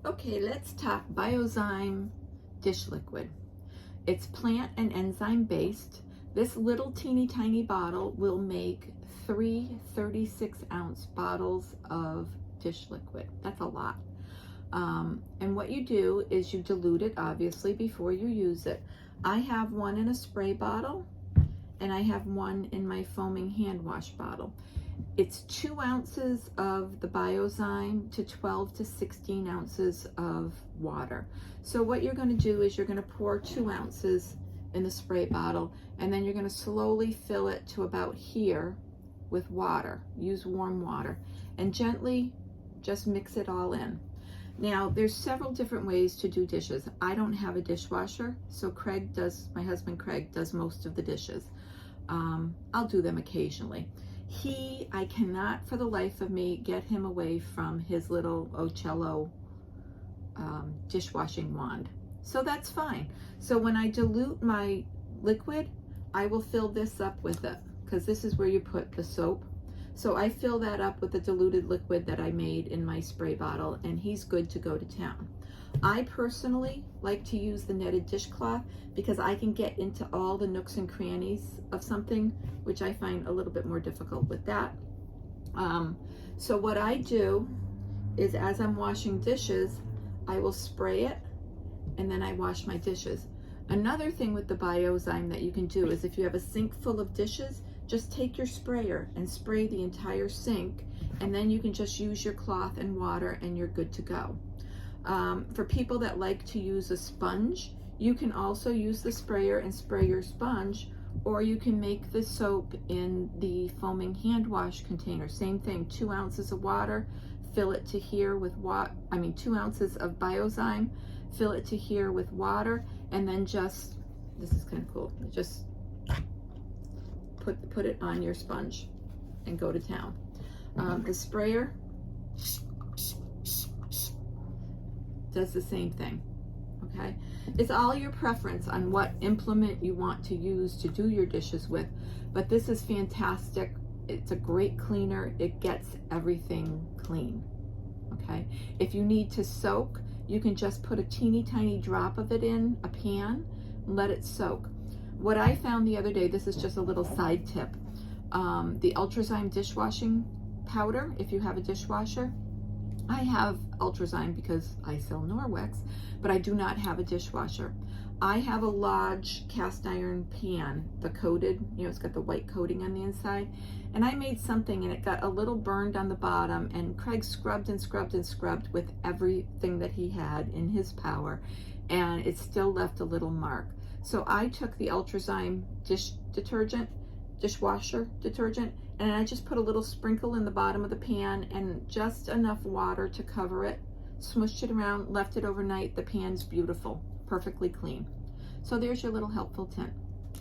Okay, let's talk Biozyme dish liquid. It's plant and enzyme based. This little teeny tiny bottle will make three 36-ounce bottles of dish liquid. That's a lot. And what you do is you dilute it, obviously, before you use it. I have one in a spray bottle and I have one in my foaming hand wash bottle. It's 2 ounces of the Biozyme to 12 to 16 ounces of water. So what you're going to do is you're going to pour 2 ounces in the spray bottle, and then you're going to slowly fill it to about here with water. Use warm water and gently just mix it all in. Now, there's several different ways to do dishes. I don't have a dishwasher, so my husband Craig does most of the dishes. I'll do them occasionally. I cannot for the life of me get him away from his little Ocello dishwashing wand. So that's fine. So when I dilute my liquid, I will fill this up with it, because this is where you put the soap. So I fill that up with the diluted liquid that I made in my spray bottle, and he's good to go to town. I personally like to use the netted dishcloth because I can get into all the nooks and crannies of something, which I find a little bit more difficult with that. So what I do is, as I'm washing dishes, I will spray it and then I wash my dishes. Another thing with the Biozyme that you can do is, if you have a sink full of dishes, just take your sprayer and spray the entire sink, and then you can just use your cloth and water and you're good to go. For people that like to use a sponge, you can also use the sprayer and spray your sponge, or you can make the soap in the foaming hand wash container. Same thing, 2 ounces of water, fill it to here with 2 ounces of Biozyme, fill it to here with water, and then just, this is kind of cool, just put it on your sponge and go to town. The sprayer does the same thing. Okay, it's all your preference on what implement you want to use to do your dishes with, but this is fantastic. It's a great cleaner. It gets everything clean. Okay, if you need to soak, you can just put a teeny tiny drop of it in a pan and let it soak. What I found the other day, this is just a little side tip, the Ultrazyme dishwashing powder, if you have a dishwasher. I have Ultrazyme because I sell Norwex, but I do not have a dishwasher. I have a Lodge cast iron pan, the coated, it's got the white coating on the inside, and I made something and it got a little burned on the bottom, and Craig scrubbed and scrubbed and scrubbed with everything that he had in his power, and it still left a little mark. So I took the Ultrazyme dishwasher detergent, and I just put a little sprinkle in the bottom of the pan and just enough water to cover it, smushed it around, left it overnight. The pan's beautiful, perfectly clean. So there's your little helpful tip.